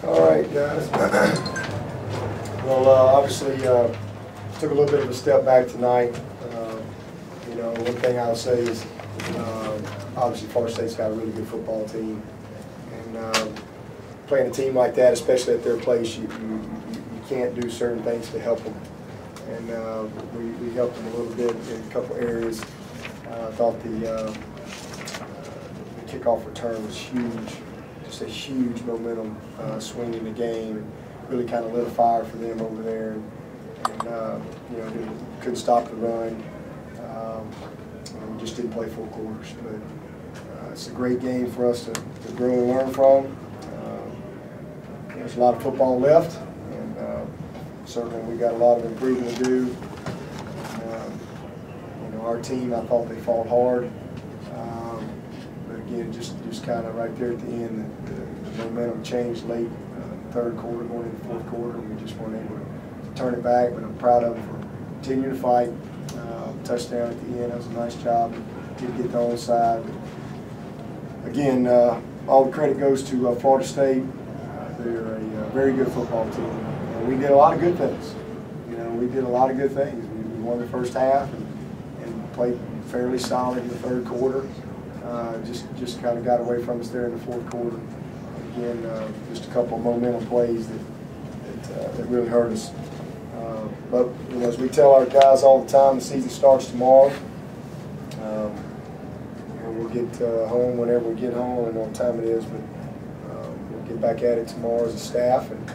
All right, guys. Well, obviously, took a little bit of a step back tonight. You know, one thing I'll say is, obviously, Florida State's got a really good football team, and playing a team like that, especially at their place, you can't do certain things to help them. And we helped them a little bit in a couple areas. I thought the kickoff return was huge. Just a huge momentum swing in the game, and really kind of lit a fire for them over there. And you know, couldn't stop the run. We just didn't play full quarters, but it's a great game for us to grow and learn from. There's a lot of football left, and certainly we got a lot of improvement to do. You know, our team, I thought they fought hard. But again, just kind of right there at the end, the momentum changed late third quarter, going into the fourth quarter, and we just weren't able to turn it back. But I'm proud of them for continuing to fight. Touchdown at the end, that was a nice job. Didn't get the onside. Again, all the credit goes to Florida State. They're a very good football team. And we did a lot of good things. You know, we did a lot of good things. We won the first half and played fairly solid in the third quarter. Just kind of got away from us there in the fourth quarter. Again, just a couple of momentum plays that really hurt us. But you know, as we tell our guys all the time, the season starts tomorrow. And we'll get home whenever we get home. I don't know what time it is, but we'll get back at it tomorrow as a staff. And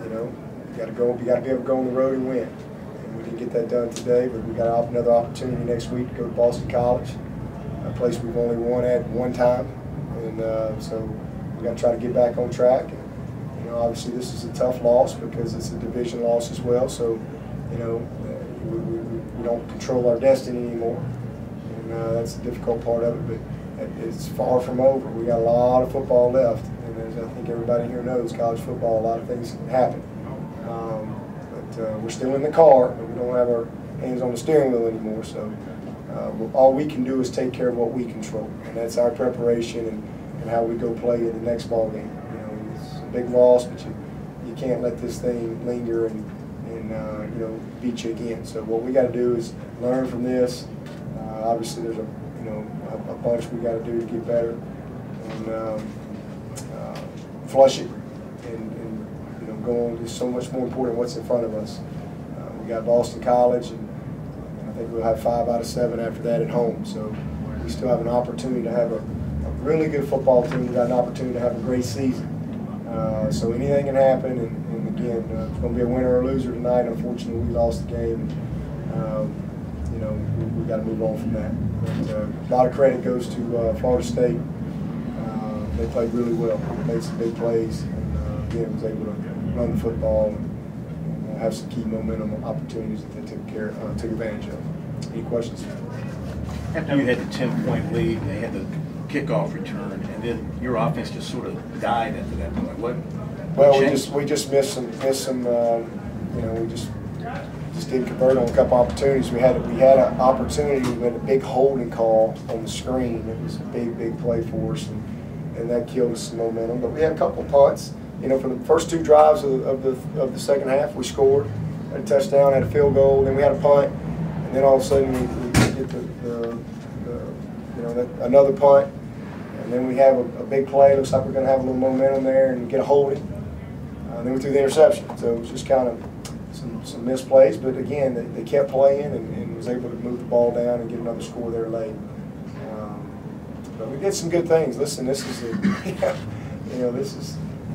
you know, we got to be able to go on the road and win. And we didn't get that done today, but we got another opportunity next week to go to Boston College, a place we've only won at one time. And so we got to try to get back on track. And, you know, obviously this is a tough loss because it's a division loss as well. So, you know, we don't control our destiny anymore, and that's the difficult part of it. But it's far from over. We got a lot of football left, and as I think everybody here knows, college football, a lot of things happen. But we're still in the car, but we don't have our hands on the steering wheel anymore. So all we can do is take care of what we control, and that's our preparation and how we go play in the next ball game. You know, it's a big loss, but you can't let this thing linger and you know, beat you again. So what we got to do is learn from this. Obviously, there's a bunch we got to do to get better, and flush it, and you know, go on. It's so much more important what's in front of us. We got Boston College, and I think we'll have 5 out of 7 after that at home. So we still have an opportunity to have a really good football team. We got an opportunity to have a great season. So anything can happen, and again, it's going to be a winner or loser tonight. Unfortunately, we lost the game. You know, we got to move on from that. But, a lot of credit goes to Florida State. They played really well. Made some big plays, and again, was able to run the football and have some key momentum opportunities that they took advantage of. Any questions? After you had the 10-point lead, they had the kickoff return, and then your offense just sort of died after that point. Well, we just missed some. You know, we just didn't convert on a couple opportunities. We had an opportunity. We had a big holding call on the screen. It was a big play for us, and that killed us some momentum. But we had a couple punts. You know, for the first 2 drives of the second half, we scored, had a touchdown, had a field goal, then we had a punt, and then all of a sudden we get another punt, and then we have a big play. Looks like we're going to have a little momentum there and get a holding. Then we threw the interception. So it was just kind of some misplays, but again, they kept playing and was able to move the ball down and get another score there late. But we did some good things. Listen, this is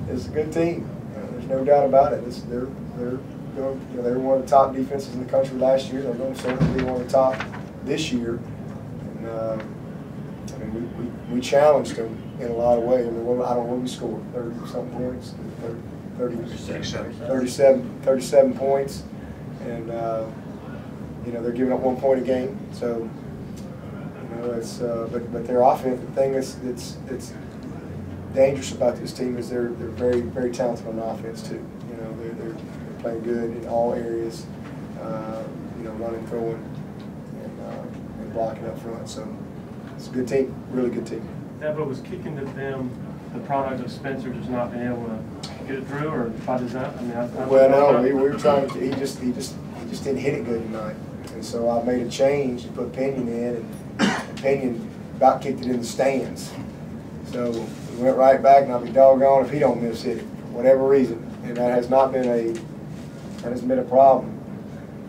this is a good team. There's no doubt about it. They're they were one of the top defenses in the country last year. They're going to certainly be one of the top this year. And I mean, we challenged them in a lot of ways. I mean, I don't know what we scored, 30-something points, 37 points, and you know, they're giving up 1 point a game. So you know, it's but their offense, the thing that's dangerous about this team is they're very talented on offense too. You know, they're playing good in all areas. You know, running, throwing, and blocking up front. So it's a good team, really good team. Dabo was kicking to them the product of Spencer just not being able to get it through, or by design? I mean, well, no, we were trying to. He just didn't hit it good tonight, and so I made a change and put Pinion in, and Pinion about kicked it in the stands. So we went right back, and I'll be doggone if he don't miss it for whatever reason, and that hasn't been a problem.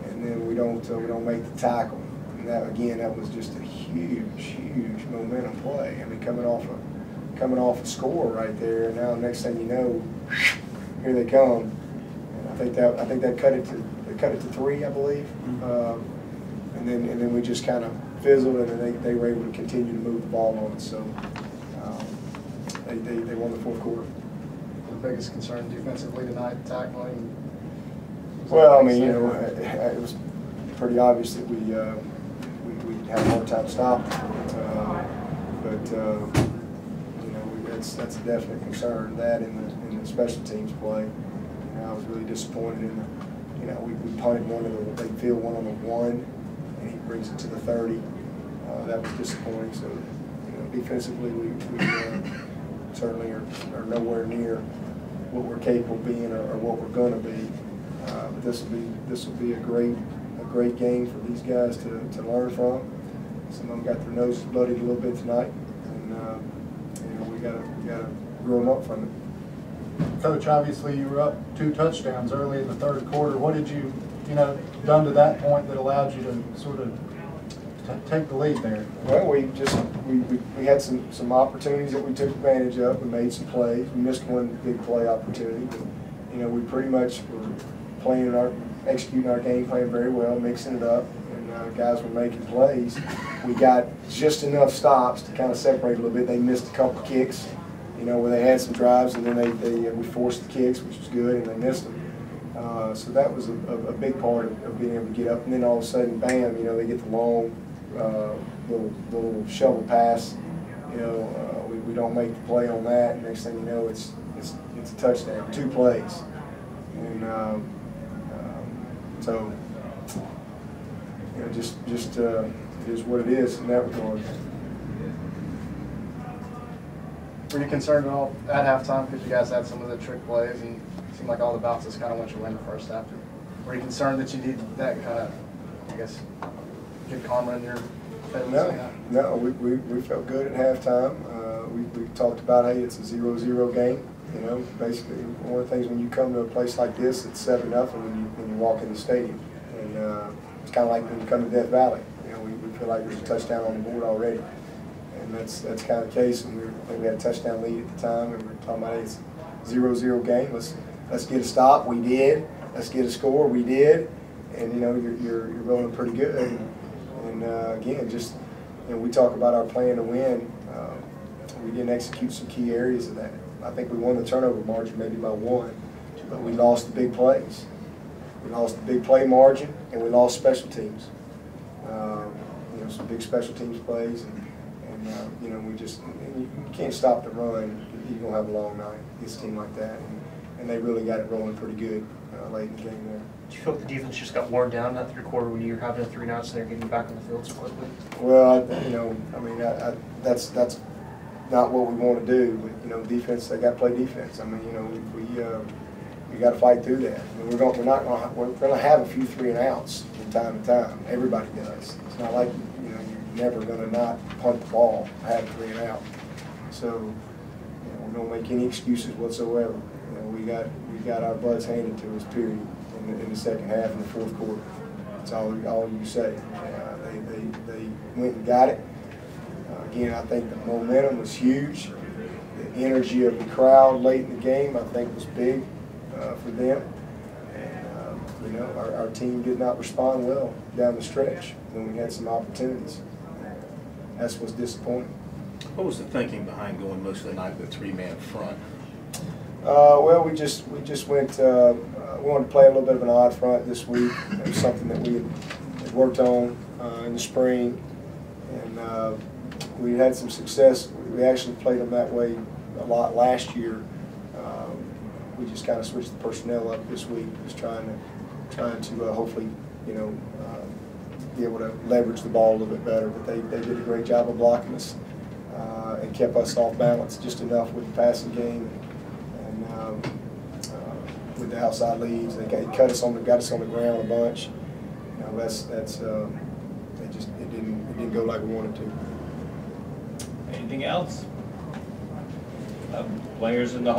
And then we don't make the tackle, and that again, that was just a huge momentum play. I mean, coming off a score right there, and now next thing you know, here they come. And I think that cut it to 3, I believe. And then we just kind of fizzled, and then they were able to continue to move the ball on us. So they won the fourth quarter. The biggest concern defensively tonight, tackling? Well, I mean, you know, it was pretty obvious that we had a hard time stopping. But you know, that's a definite concern. That in the special teams play, you know, I was really disappointed in the. You know, we punted they field one on the 1, and he brings it to the 30. That was disappointing. So, you know, defensively, we certainly are nowhere near what we're capable of being or what we're going to be. But this will be a great game for these guys to learn from. Some of them got their noses bloodied a little bit tonight, and you know, we gotta grow them up from it. Coach, obviously you were up 2 touchdowns early in the third quarter. What did you done to that point that allowed you to sort of take the lead there? Well, we had some opportunities that we took advantage of. We made some plays. We missed one big play opportunity, but you know, we pretty much were executing our game plan very well, mixing it up, and guys were making plays. We got just enough stops to kind of separate a little bit. They missed a couple kicks, you know, where they had some drives, and then we forced the kicks, which was good, and they missed them. So that was a big part of being able to get up, and then all of a sudden, bam, you know, they get the long little shovel pass. You know, we don't make the play on that, and next thing you know, it's a touchdown, 2 plays, and so you know, just it is what it is in that regard. Were you concerned at all at halftime because you guys had some of the trick plays and it seemed like all the bounces kind of went your way in the first half? Were you concerned that you needed that kind of, I guess, good karma in your favor? No, we felt good at halftime. We talked about, hey, it's a 0-0 game. You know, basically one of the things when you come to a place like this, it's 7-0 when you walk in the stadium, and it's kind of like when you come to Death Valley. You know, we feel like there's a touchdown on the board already, and that's kind of the case. And I think we had a touchdown lead at the time, and we were talking about, hey, it's a 0-0 game. Let's get a stop. We did. Let's get a score. We did. And you know, you're rolling pretty good. And again, just you know, we talk about our plan to win. We didn't execute some key areas of that. I think we won the turnover margin maybe by 1, but we lost the big plays. We lost the big play margin, and we lost special teams. You know, some big special teams plays, and you know, you can't stop the run. You're gonna have a long night against a team like that, and they really got it rolling pretty good late in the game there. Do you feel like the defense just got worn down that third quarter when you're having a 3 and outs and they're getting back on the field so quickly? Well, you know, I mean, that's not what we want to do. But you know, defense, they got to play defense. I mean, you know, we got to fight through that. I mean, we're going to have a few 3 and outs from time to time. Everybody does. It's not like you know you're never going to not punt the ball, have a 3 and out. So you know, we don't make any excuses whatsoever. You know, we got our butts handed to us. Period. In the second half and the fourth quarter. That's all you say. They went and got it. Again, I think the momentum was huge. The energy of the crowd late in the game, I think, was big for them. And you know, our team did not respond well down the stretch when we had some opportunities. That's what's disappointing. What was the thinking behind going most of the night with a 3-man front? Well, we just went. We wanted to play a little bit of an odd front this week. It was something that we had worked on in the spring, and we had some success. We actually played them that way a lot last year. We just kind of switched the personnel up this week, just trying to hopefully, you know, be able to leverage the ball a little bit better. But they did a great job of blocking us. and kept us off balance just enough with the passing game and with the outside leads. They got us on the ground a bunch. You know, it didn't go like we wanted to. Anything else? Players in the